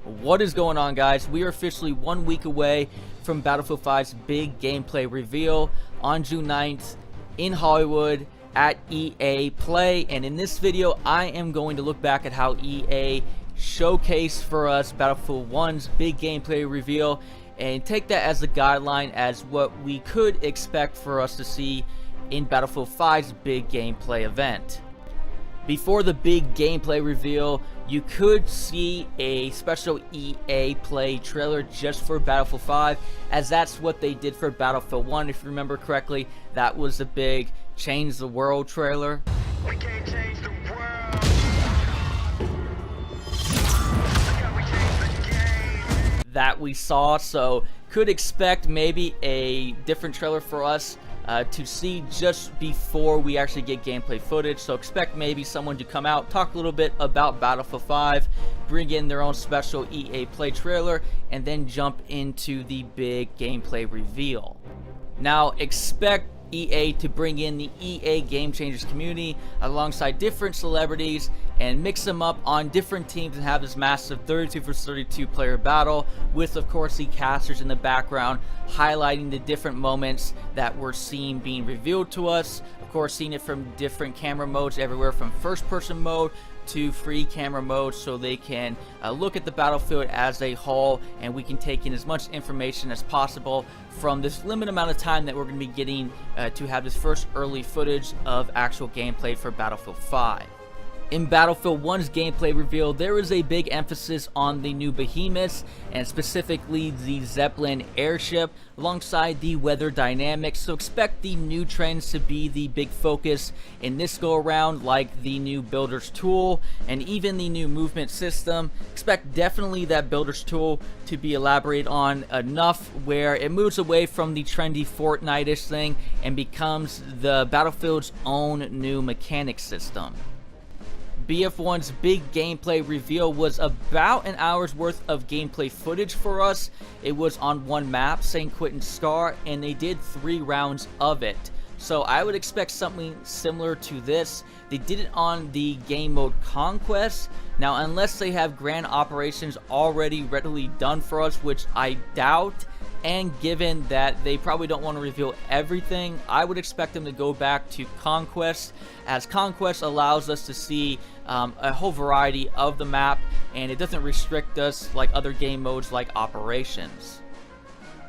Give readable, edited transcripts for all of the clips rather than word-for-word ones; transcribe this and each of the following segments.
What is going on, guys? We are officially 1 week away from Battlefield 5's big gameplay reveal on June 9th in Hollywood at EA Play. And in this video, I am going to look back at how EA showcased for us Battlefield 1's big gameplay reveal and take that as a guideline as what we could expect for us to see in Battlefield 5's big gameplay event. Before the big gameplay reveal, you could see a special EA Play trailer just for Battlefield 5, as that's what they did for Battlefield 1. If you remember correctly, that was the big Change the World trailer. We can't change the world. That we saw, so could expect maybe a different trailer for us to see just before we actually get gameplay footage. So expect maybe someone to come out, talk a little bit about Battlefield 5, bring in their own special EA Play trailer, and then jump into the big gameplay reveal. Now expect EA to bring in the EA Game Changers community alongside different celebrities and mix them up on different teams and have this massive 32 vs 32 player battle with, of course, the casters in the background highlighting the different moments that we're seeing being revealed to us. Of course, seeing it from different camera modes everywhere from first person mode to free camera mode, so they can look at the battlefield as a whole, and we can take in as much information as possible from this limited amount of time that we're going to be getting to have this first early footage of actual gameplay for Battlefield 5. In Battlefield 1's gameplay reveal, there is a big emphasis on the new behemoths, and specifically the Zeppelin airship, alongside the weather dynamics. So expect the new trends to be the big focus in this go around, like the new builder's tool and even the new movement system. Expect definitely that builder's tool to be elaborated on enough where it moves away from the trendy Fortnite-ish thing and becomes the Battlefield's own new mechanic system. BF1's big gameplay reveal was about an hour's worth of gameplay footage for us. It was on one map, St. Quentin Star, and they did 3 rounds of it. So I would expect something similar to this. They did it on the game mode Conquest. Now, unless they have Grand Operations already readily done for us, which I doubt, and given that they probably don't want to reveal everything, I would expect them to go back to Conquest, as Conquest allows us to see a whole variety of the map, and it doesn't restrict us like other game modes like Operations.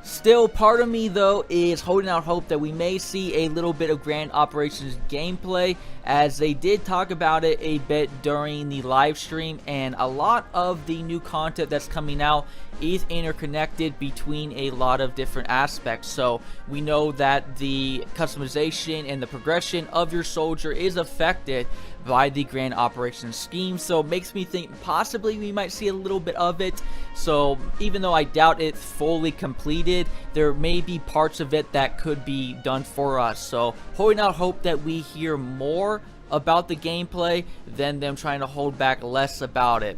Still, part of me though is holding out hope that we may see a little bit of Grand Operations gameplay, as they did talk about it a bit during the live stream, and a lot of the new content that's coming out is interconnected between a lot of different aspects. So we know that the customization and the progression of your soldier is affected by the Grand Operations scheme, so it makes me think possibly we might see a little bit of it. So even though I doubt it's fully completed, there may be parts of it that could be done for us. So holding out hope that we hear more about the gameplay than them trying to hold back less about it.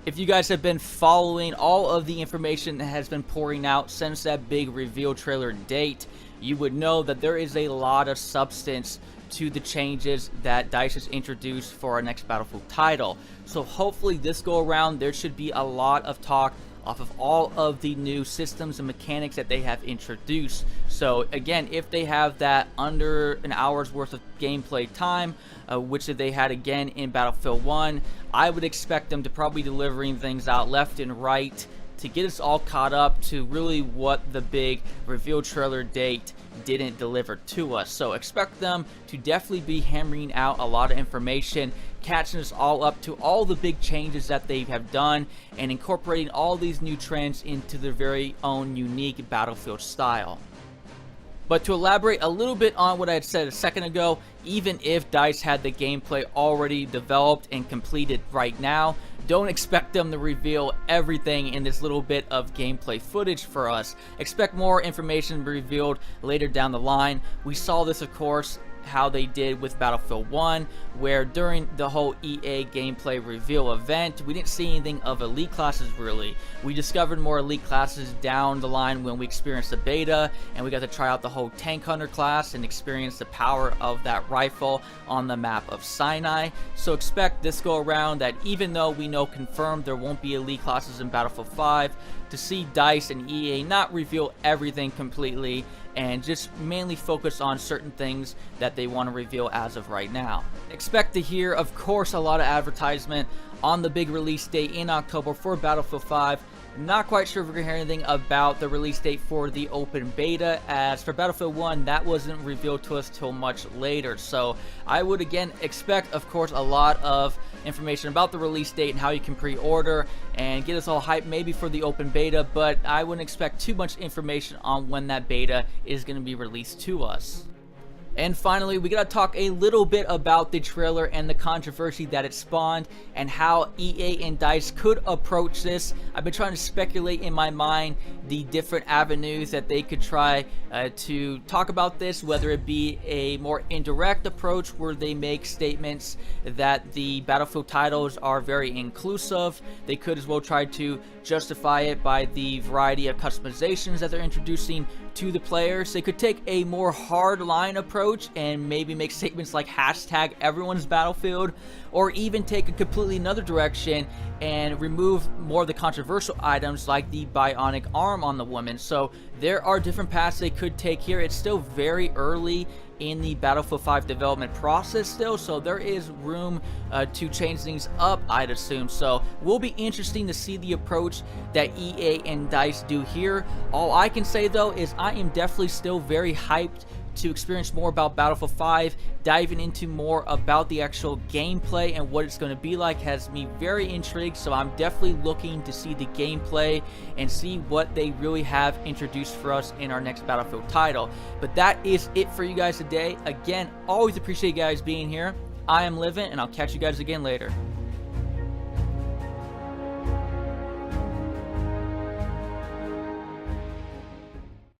If you guys have been following all of the information that has been pouring out since that big reveal trailer date, you would know that there is a lot of substance to the changes that DICE has introduced for our next Battlefield title. So hopefully this go around there should be a lot of talk off of all of the new systems and mechanics that they have introduced. So again, if they have that under an hour's worth of gameplay time, which they had again in Battlefield 1, I would expect them to probably delivering things out left and right to get us all caught up to really what the big reveal trailer date didn't deliver to us. So expect them to definitely be hammering out a lot of information, catching us all up to all the big changes that they have done, and incorporating all these new trends into their very own unique Battlefield style. But to elaborate a little bit on what I had said a second ago, even if DICE had the gameplay already developed and completed right now, don't expect them to reveal everything in this little bit of gameplay footage for us. Expect more information to be revealed later down the line. We saw this, of course, how they did with Battlefield 1, where during the whole EA gameplay reveal event, we didn't see anything of elite classes really. We discovered more elite classes down the line when we experienced the beta, and we got to try out the whole Tank Hunter class and experience the power of that rifle on the map of Sinai. So expect this go around that even though we know confirmed there won't be elite classes in Battlefield 5, to see DICE and EA not reveal everything completely and just mainly focus on certain things that they want to reveal as of right now. Expect to hear, of course, a lot of advertisement on the big release date in October for Battlefield 5. Not quite sure if we're going to hear anything about the release date for the open beta, as for Battlefield 1, that wasn't revealed to us till much later. So I would again expect, of course, a lot of information about the release date and how you can pre-order and get us all hyped maybe for the open beta, but I wouldn't expect too much information on when that beta is going to be released to us. And finally, we gotta talk a little bit about the trailer and the controversy that it spawned and how EA and DICE could approach this. I've been trying to speculate in my mind the different avenues that they could try to talk about this, whether it be a more indirect approach where they make statements that the Battlefield titles are very inclusive. They could as well try to justify it by the variety of customizations that they're introducing to the players. They could take a more hard line approach and maybe make statements like hashtag everyone's Battlefield, or even take a completely another direction and remove more of the controversial items like the bionic arm on the woman. So there are different paths they could take here. It's still very early in the Battlefield 5 development process still, so there is room to change things up, I'd assume. So will be interesting to see the approach that EA and DICE do here. All I can say though is I am definitely still very hyped to experience more about Battlefield 5. Diving into more about the actual gameplay and what it's going to be like has me very intrigued, so I'm definitely looking to see the gameplay and see what they really have introduced for us in our next Battlefield title. But that is it for you guys today. Again, always appreciate you guys being here. I am Livin', and I'll catch you guys again later.